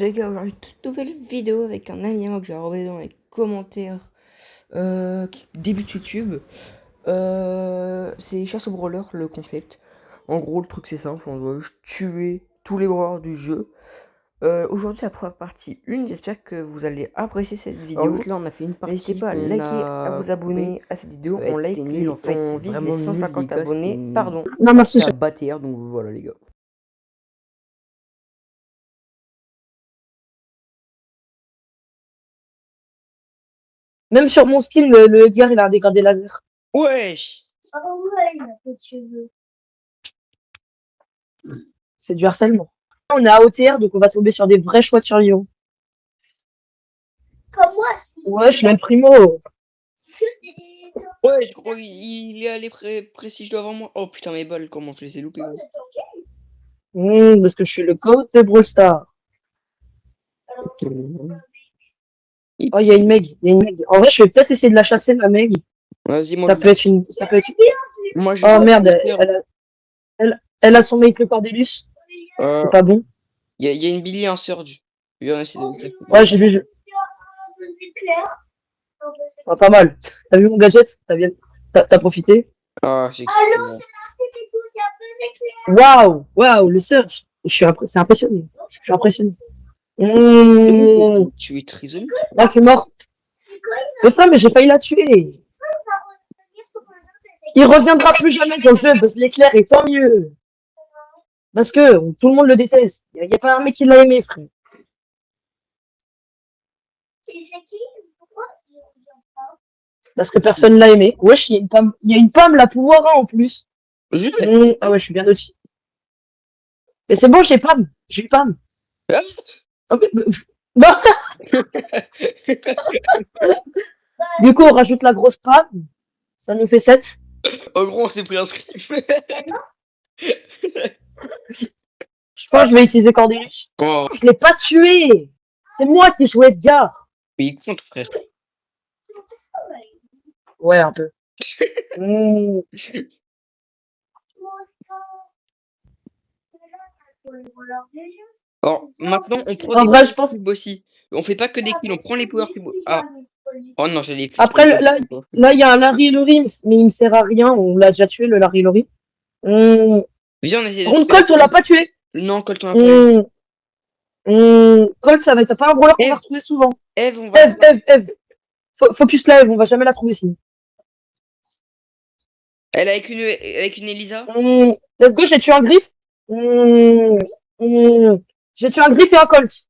les gars, aujourd'hui toute nouvelle vidéo avec un ami à moi que j'ai envoyé dans les commentaires qui débute YouTube. C'est chasse au brawler le concept. En gros le truc c'est simple, on doit tuer tous les brawlers du jeu. Aujourd'hui la première partie 1, j'espère que vous allez apprécier cette vidéo. Alors là on a fait une partie. N'hésitez pas à liker, à vous abonner à cette vidéo. On like, nul, en fait, on vise les 150 abonnés, pardon. Non merci. C'est un bâtard, donc voilà les gars. Même sur mon Steam, le Edgar, il a un dégradé laser. Wesh. Oh ouais, il a pas de cheveux. C'est du harcèlement. On est à OTR, donc on va tomber sur des vrais choix de survivants. Comme moi. Ouais, je suis même primo. Ouais, je crois qu'il est allé précis devant moi. Oh putain, mes balles, comment je les ai loupées. Parce que je suis le coach de Brawl Stars. Oh, il y a une Meg. En vrai, je vais peut-être essayer de la chasser, ma Meg. Vas-y, moi. Ça peut être une. Moi, je Oh merde, elle a son mate le Cordelius. C'est pas bon. Il y a une Billy en Surge. Ouais, j'ai vu. Oh, pas mal. T'as vu mon gadget? T'as profité? Ah, j'ai Waouh, le Surge. C'est impressionné. Je suis impressionné. Tu es trisomique. Là, je suis mort. Mais frère, mais j'ai failli la tuer. Il reviendra plus jamais dans le jeu parce que l'éclair est tant mieux. Parce que tout le monde le déteste. Il n'y a pas un mec qui l'a aimé, frère. Parce que personne l'a aimé. Wesh, il y a une pomme, la pouvoir en plus. Ah ouais, je suis bien aussi. Mais c'est bon, j'ai Pam. J'ai eu Pam. Okay. Bah. Du coup, on rajoute la grosse Pam. Ça nous fait 7. En gros, on s'est pris un script. Je pense que je vais utiliser Cordelius. Oh. Je l'ai pas tué. C'est moi qui jouais Edgar. Mais il compte, frère. Ouais, un peu. Alors, maintenant, on prend en des vrai, je pense aussi. On fait pas que des kills, on prend les power cubes. Ah. Oh non, j'allais. Après, là, il y a un Larry Lori, mais il ne sert à rien. On l'a déjà tué, le Larry Lori. Viens, on essaie de... Colt, on l'a pas tué. Non, Colt, on l'a pas tué. Colt, ça va être pas un brawler qu'on va retrouver souvent. Eve, on va. Eve. Focus la Eve, on va jamais la trouver sinon. Elle avec une Elisa. Let's go, j'ai tué un griffe. J'ai tué un griffe et un Colt.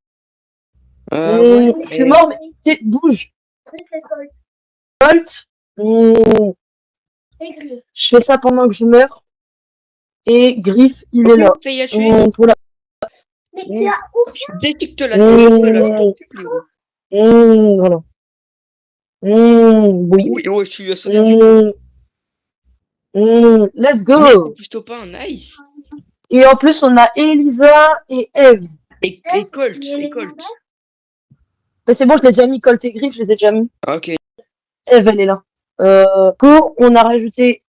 Je suis mort, mais bouge. Colt. Je fais ça pendant que je meurs. Et Griff, il est là. Voilà. Voilà. Oui. Oui, ouais, je suis let's go. Plutôt pas nice. Et en plus, on a Elisa et Eve. Et Colt. Ben, c'est bon, je l'ai déjà mis. Colt et Griff, je les ai déjà mis. Ok. Eve, elle est là. On a rajouté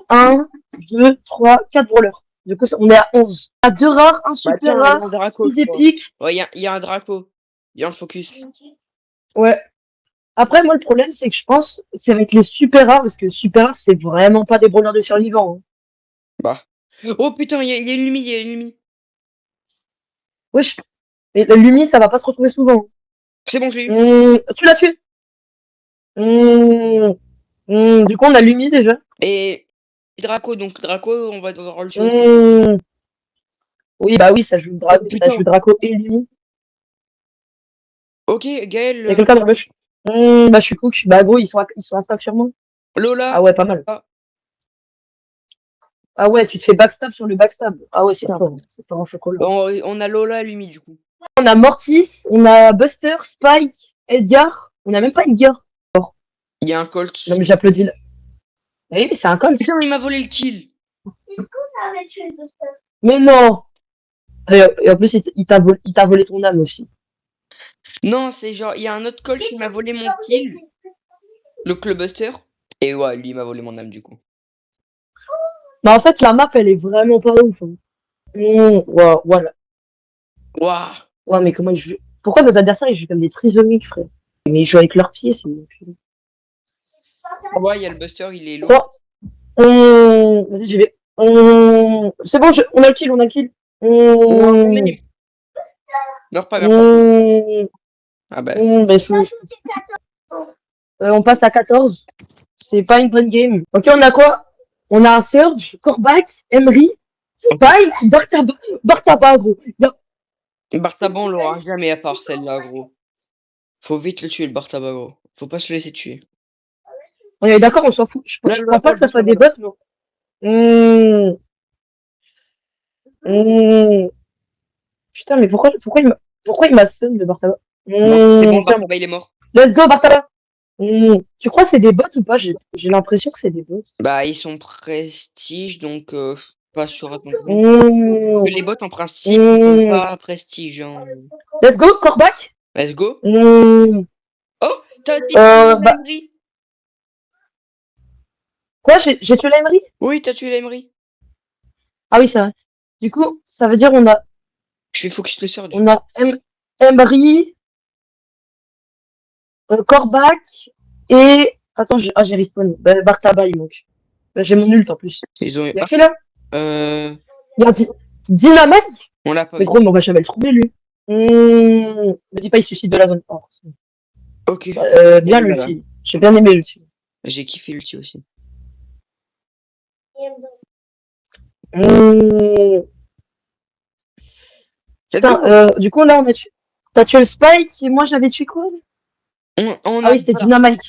1, 2, 3, 4 brawlers. Du coup, on est à 11. À 2 rares, un super rare, 6 épiques. Ouais, il y a un Draco. Il y a un focus. Ouais. Après, moi, le problème, c'est que je pense, c'est avec les super rares, parce que super rares, c'est vraiment pas des brawlers de survivants. Hein. Bah. Oh putain, il y a une Lumi, Wesh. Et la Lumi, ça va pas se retrouver souvent. C'est bon, je l'ai eu. Tu l'as tué. Du coup, on a Lumi déjà. Et Draco, on va devoir le jouer. Oui, bah oui, ça joue Draco et Lumi. Ok, Gaël. Il y a quelqu'un dans le bush. Bah, je suis cook. Bah, gros, ils sont à 5 sur moi. Lola. Ah ouais, pas mal. Ah ouais, tu te fais backstab sur le backstab. Ah ouais, c'est pas en chocolat. On a Lola, Lumi, du coup. On a Mortis, on a Buster, Spike, Edgar. On a même pas Edgar. Il y a un Colt. Non, mais j'applaudis là. Oui, mais c'est un Colt. Putain, il m'a volé le kill. Mais non. Et en plus, il t'a volé ton âme aussi. Non, c'est genre, il y a un autre Colt qui m'a volé mon kill. Le Clubbuster. Et ouais, lui, il m'a volé mon âme, du coup. Bah, en fait, la map, elle est vraiment pas ouf. Hein. Voilà. Waouh. Ouais, mais comment je... Pourquoi nos adversaires ils jouent comme des trisomiques, frère? Mais ils jouent avec leurs pieds, c'est une... Ah ouais, il y a le Buster, il est lourd. Bon, vas-y, j'y vais. C'est bon, on a le kill, on a le kill. Meurs pas, meurs pas. Ah bah. On passe à 14. C'est pas une bonne game. Ok, on a quoi? On a un Surge, Corbac, Emery, Spike, Bartaba, gros. Bartaba, on l'aura jamais à part celle-là, gros. Faut vite le tuer, le Bartaba, gros. Faut pas se laisser tuer. On est d'accord, on s'en fout. Je crois pas que ça soit des bots, non. Putain, mais pourquoi il m'a stun de Bartaba? C'est bon, Bartaba, il est mort. Let's go, Bartaba! Tu crois que c'est des bots ou pas? J'ai l'impression que c'est des bots. Bah, ils sont prestige, donc pas sûr à ton que les bots en principe sont pas prestige. Hein. Let's go, Corbac! Let's go! Oh! T'as tué l'Emery! Quoi? J'ai tué l'Emery? Oui, t'as tué l'Emery. Ah oui, c'est vrai. Du coup, ça veut dire on a... Je vais focus le Surge. On a Emery, Corbac et... Attends, j'ai respawn. Bartaba, il manque. J'ai mon ult en plus. Ils ont... Il y a qui là? Il y a Dynamite? On l'a pas mais vu. gros, mais on va jamais le trouver, lui. Me dis pas, il suicide de la zone. Oh, ok. Bien l'ulti. J'ai bien aimé l'ulti. J'ai kiffé l'ulti aussi. Putain, du coup, là, on a tué... T'as tué le Spike et moi, j'avais tué quoi? Ah oui, c'était Dynamite.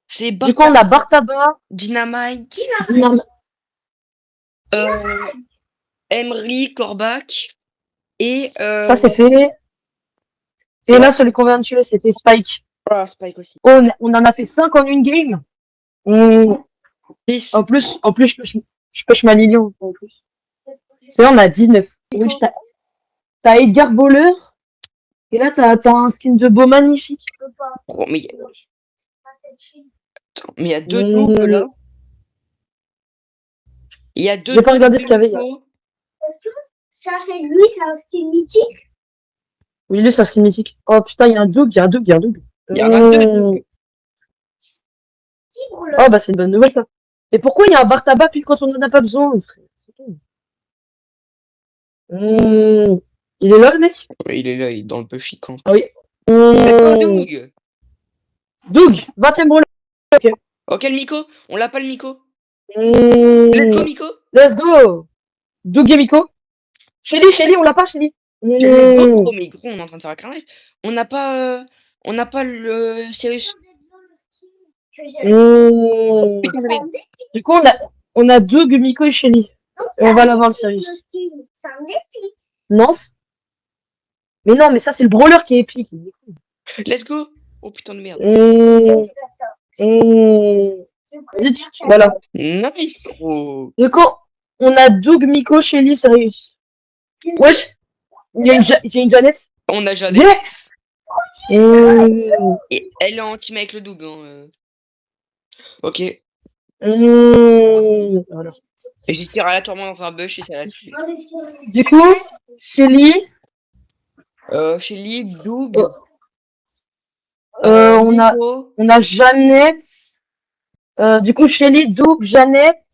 C'est Du coup, on a Bartaba, Dynamite, Emery, Corbac et ça c'est fait. Et là, celui qu'on vient de tuer, c'était Spike. Ah, Spike aussi. On en a fait 5 en une game. 10. En plus, je pêche ma Lilian, en plus. C'est là, on a 19. Oui, t'as Edgar Voleur. Et là, t'as un skin de beau magnifique. Oh, mais il y a deux doubles là. Il y a deux. J'ai pas regardé ce qu'il y avait. Ça fait lui, c'est un skin mythique. Oui, lui, c'est un skin mythique. Oh putain, il y a un double. Il y a deux. Oh bah, c'est une bonne nouvelle ça. Et pourquoi il y a un Bartaba puis quand on en a pas besoin, frère? C'est tout. Il est là, le mec? Oui, il est là, il est dans le bush quand. Ah oui. Doug, 20ème rôle. Ok. Ok, le Miko. On l'a pas le Miko. Let's go, Miko. Let's go. Doug et Miko. Shelly, on l'a pas, Shelly. Mais gros, on est en train de faire un carnage. On n'a pas le Cyrus. Du coup, on a Doug, Miko et Shelly. Et on va l'avoir le Cyrus. C'est un épique. Non. Mais non, mais ça, c'est le brawler qui est épique. Let's go. Oh putain de merde. Voilà. Nice, gros. Du coup, on a Doug, Miko, Shelly, Cyrus. Wesh. Il y a une Jeannette. On a Jeannette. Yes. Et elle est en team avec le Doug. Hein. Ok. Voilà. Et j'ai tiré aléatoirement dans un bush et ça l'a tué. Du coup, Shelly. Shelly, Doug. On a Jeannette. Du coup, Shelly, Doug, Jeannette,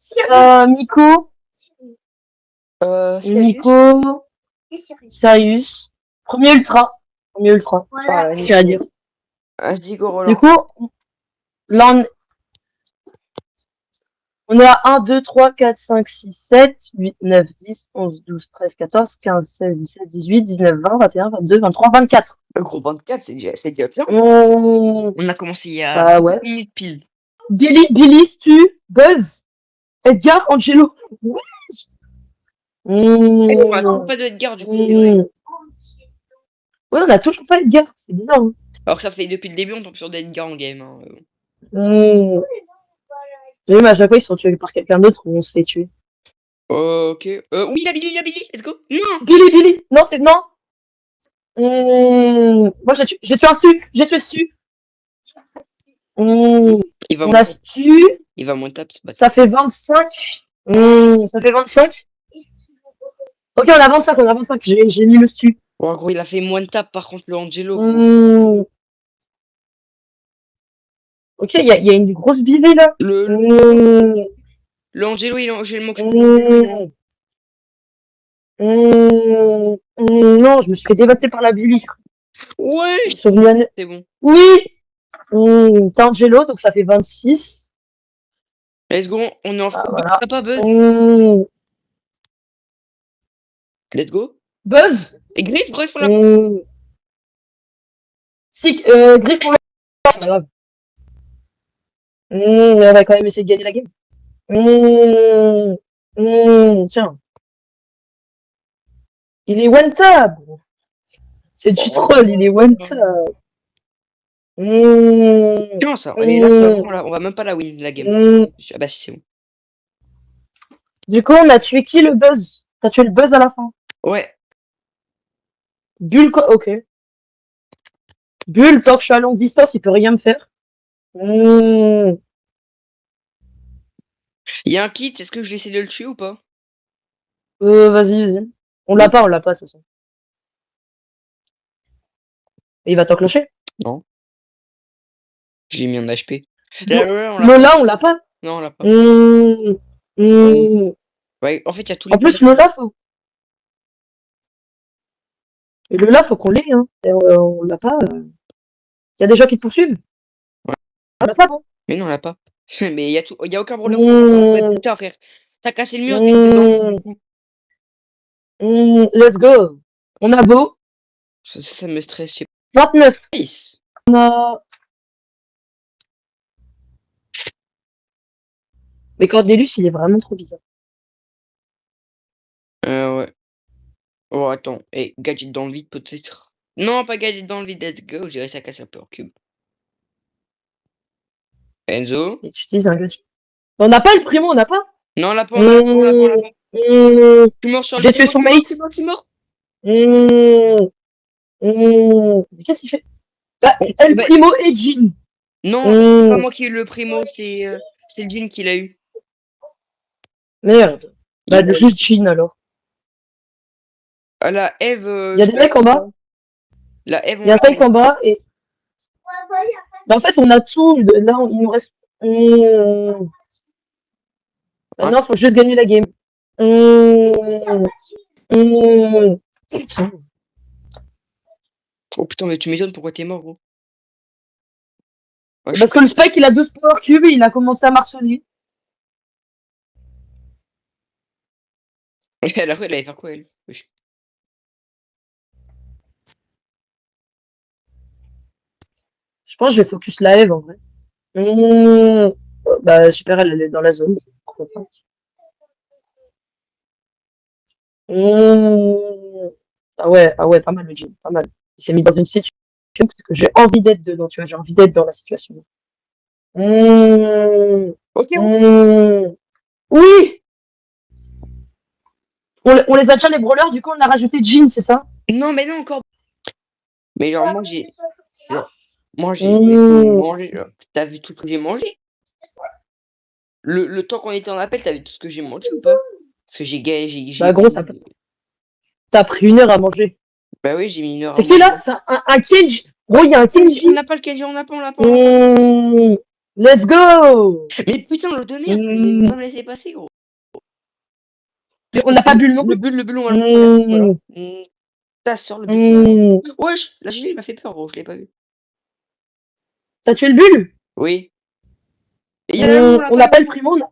Miko. Miko. Sirius. Premier ultra. Voilà. C'est à dire. Du coup, là, on est à 1, 2, 3, 4, 5, 6, 7, 8, 9, 10, 11, 12, 13, 14, 15, 16, 17, 18, 19, 20, 21, 22, 23, 24. Le gros 24, c'est déjà bien. On a commencé il y a 1 minute pile. Billy, Stu, Buzz, Edgar, Angelo. On a toujours pas de Edgar du coup. Ouais, on a toujours pas Edgar, c'est bizarre. Hein. Alors que ça fait depuis le début, on tombe sur des Edgar en game. Hein. Oui, mais à chaque fois, ils sont tués par quelqu'un d'autre ou on se fait tuer. Ok. Oui, la Billy, let's go. Non. Billy. Non, c'est non. Moi, j'ai tué un Stu. J'ai tué Stu. On a Stu. Il va moins taper. Ça fait 25. Ça fait 25. Ok, on a 25. J'ai mis le Stu. Oh, gros, il a fait moins de tap, par contre, le Angelo. Gros. Mmh. Ok, il y a une grosse bidée là. Mmh. Le Angelo, je vais m'occuper. Mmh. Non, je me suis fait dévasser par la Billy. Ouais, Ils sont venus à... c'est bon. Oui. T'as Angelo, donc ça fait 26. Let's go, on est en Ah, full voilà. T'as pas Buzz. Let's go. Buzz. Et Griff, bref, on l'a. Si, Griff, on l'a. C'est pas grave. On va quand même essayer de gagner la game. Tiens. Il est one tap. C'est du troll, il est one tap. Comment ça? Elle est là, on va même pas la win, la game. Ah bah si, c'est bon. Du coup, on a tué qui, le Buzz? T'as tué le Buzz à la fin? Ouais. Bull, quoi? Ok. Bull, tant que je suis à longue distance, il peut rien me faire. Il y a un kit, est-ce que je vais essayer de le tuer ou pas? Vas-y. On l'a pas, de toute façon. Et il va t'enclencher? Non. Je l'ai mis en HP. Lola, on l'a pas? Non, on l'a pas. Ouais, en fait, il y a tous les. En plus, Lola, faut. Et Lola, faut qu'on l'ait, hein. Et on l'a pas. Il y a des gens qui te poursuivent. Ouais. On l'a pas, bon. Mais non, on l'a pas. Mais il y a aucun problème. Ouais, putain, frère. T'as cassé le mur du coup. Let's go. On a beau. Ça me stresse. 29. Nice. On a. Mais Cordélus, il est vraiment trop bizarre. Ouais. Oh, attends. Et gadget dans le vide, peut-être. Non, pas gadget dans le vide, let's go. J'ai réussi à casser un peu en cube. Enzo. Et tu utilises un gadget. On n'a pas le primo, on n'a pas? Non, on l'a pas, on l'a pas. Je suis mort sur le. J'ai tué son mate. Je suis mort. Mais qu'est-ce qu'il fait? Ah, El Primo et Jean. Non, c'est pas moi qui ai eu le primo, c'est le Jean qui l'a eu. Merde. Bah, juste Jean alors. Ah, la Eve. Il y a des mecs en bas. La Eve, il y a 5 en bas et. Bah, en fait, on a tout. Là, il nous reste. Maintenant, faut juste gagner la game. Oh putain, mais tu m'étonnes pourquoi t'es mort, gros. Ouais, parce que le Spike, il a 12 power cubes et il a commencé à marceler. Elle allait faire quoi, elle? Je pense que je vais focus la Eve en vrai. Bah super, elle est dans la zone. Ah ouais, pas mal le Jean, pas mal. Il s'est mis dans une situation parce que j'ai envie d'être dedans, tu vois, j'ai envie d'être dans la situation. Ok. Oui. On les a déjà les brawlers, du coup on a rajouté Jean, c'est ça? Non, mais non encore. Mais genre moi j'ai mangé. T'as vu tout ce que j'ai mangé? Le temps qu'on était en appel, t'as vu tout ce que j'ai mangé ou pas? Parce que j'ai gagné. Bah gros, t'as pris 1 heure à manger. Bah oui, j'ai mis 1 heure à manger. C'est qui là? C'est un Kenji. Gros, il y a un Kenji. On n'a pas le Kenji, on l'a pas. Let's go. Mais putain, le de merde, il va pas me laisser passer, gros. On n'a pas bu le nom. Le bulle, on va le faire. Ta sœur, le bulle. Wesh, la gilet, il m'a fait peur, gros, je l'ai pas vu. T'as tué le bulle? Oui. Et on n'a pas le primo, non?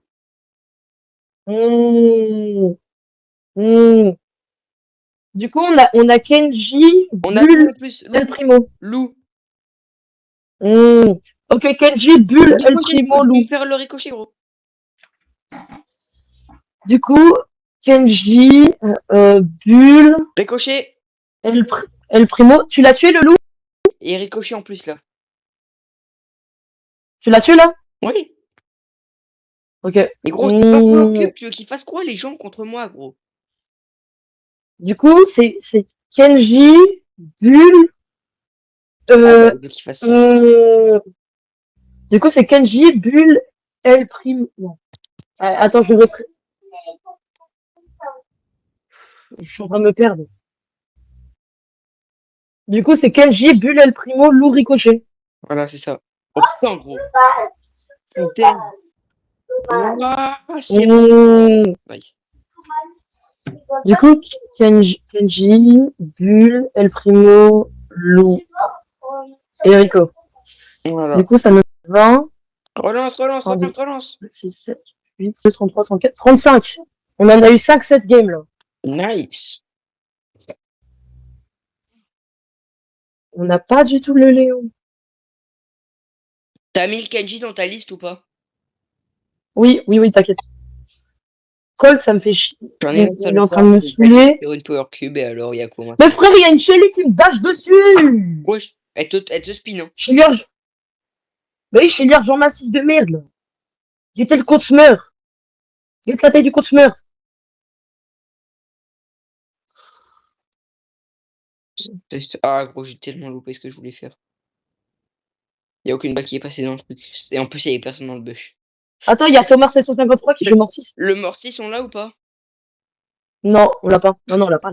Du coup, on a Kenji, Bull, El Primo. Lou. Ok, Kenji, Bull, El Primo, Lou. Je vais faire le ricochet, gros. Du coup, Kenji, Bull. Ricochet. El Primo. Tu l'as tué, le loup? Et ricochet en plus, là. Tu l'as tué, là? Oui. Ok. Mais gros, c'est pas pour que tu veux qu'ils fassent quoi, les gens contre moi, gros? Du coup, c'est Kenji, Bull. Du coup, c'est Kenji, Bull, El Primo. Non. Attends, je vais refaire. Je suis en train de me perdre. Du coup, c'est Kenji, Bull, El Primo, Lou, Ricochet. Voilà, c'est ça. Oh putain, gros. Fontaine. Ouah, c'est bon. Mmh. Nice. Du coup, Kenji, Bull, El Primo, Lou et Rico. Voilà. Du coup, ça nous fait 20, Relance, 6, 7, 8, 33, 34, 35. On en a eu 5 cette game là. Nice. On n'a pas du tout le Léon. T'as mis le Kenji dans ta liste ou pas? Oui, t'inquiète. Cole, ça me fait chier. J'en ai Il est en train de me saouler. Sur une Power Cube et alors il y a quoi maintenant? Mais frère, il y a une Shelly qui me dash dessus. Wesh, elle te spin, hein. Shelly, bah oui, Shelly, genre massif de merde là. J'étais le compte meurt. J'étais la taille du compte meurt. Ah gros, j'ai tellement loupé ce que je voulais faire. Il y a aucune balle qui est passée dans le truc. Et en plus, il y avait personne dans le bush. Attends, il y a Thomas 753 qui joue Mortis. Le Mortis sont là ou pas? Non, on l'a pas. Non, on l'a pas.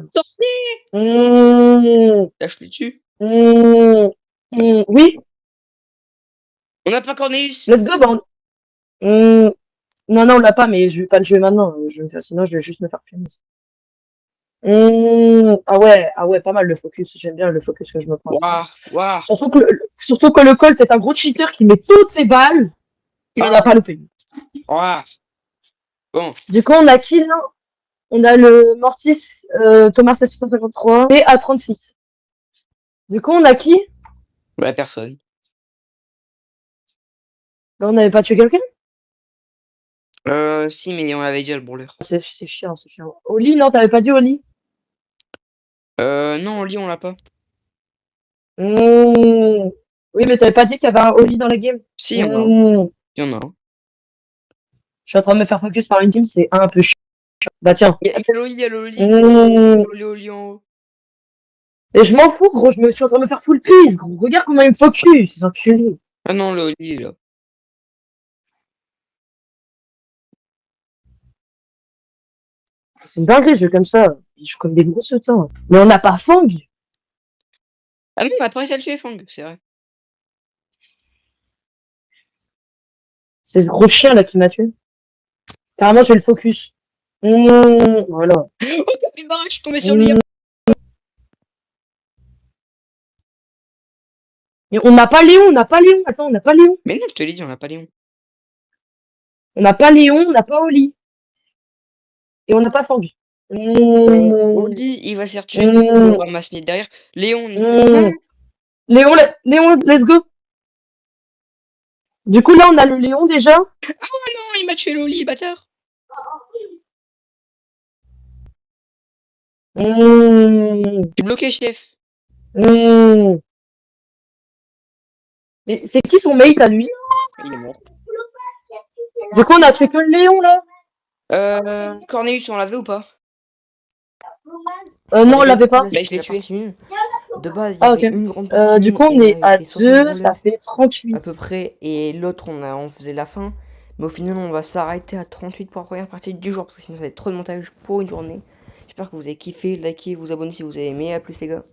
Lâche-lui dessus. Oui, On n'a pas Cornelius. let's go, bande. Non, on l'a pas, mais je vais pas le jouer maintenant. Sinon, je vais juste me faire filmer. Ah ouais, pas mal le focus. J'aime bien le focus que je me prends. Waouh. Surtout que le Colt est un gros cheater qui met toutes ses balles. Il en a pas loupé. Waouh. Bon. Du coup, on a qui là? On a le Mortis, Thomas 753 et A36. Du coup, on a qui? Bah, personne. Là, on n'avait pas tué quelqu'un? Si, mais on avait déjà le brawler. C'est chiant. Oli, non, t'avais pas dit Oli? Non, Oli, on l'a pas. Oui, mais t'avais pas dit qu'il y avait un Oli dans la game? Si, il y en a un. Il y en a un. Je suis en train de me faire focus par une team, c'est un peu chiant. Bah tiens. Il y a Oli en haut. Et je m'en fous, gros, je suis en train de me faire full piece, gros. Regarde comment il me focus, c'est enculé. Ah non, le Oli est là. C'est une dinguerie, je joue comme ça. Je joue comme des gros sautants. Mais on n'a pas Fang. Ah non, on a pas réussi à le tuer, Fang, c'est vrai. C'est ce gros chien là qui m'a tué. Carrément, je vais le focus. Voilà. Oh, capybara, je suis tombé sur lui. Et on n'a pas Léon. Attends, on n'a pas Léon. Mais non, je te l'ai dit, on n'a pas Léon. On n'a pas Léon, on n'a pas Oli. Et on n'a pas Fang. Oli, il va se faire tuer. On ramasse mis derrière. Léon, Léon, let's go. Du coup, là, on a le Léon déjà. non, il m'a tué l'Oli, bâtard. Je suis bloqué, chef. Et c'est qui son mate à lui? Il est mort. Du coup, on a fait que le Léon là. Cornelius, on l'avait ou pas? Non, on l'avait pas. Bah, je l'ai tué. De base, il y avait une grande partie. Du coup, on est à 2, ça fait 38. à peu près, et l'autre, on faisait la fin. Mais au final, on va s'arrêter à 38 pour la première partie du jour, parce que sinon, ça va être trop de montage pour une journée. J'espère que vous avez kiffé, likez, vous abonnez si vous avez aimé. À plus, les gars.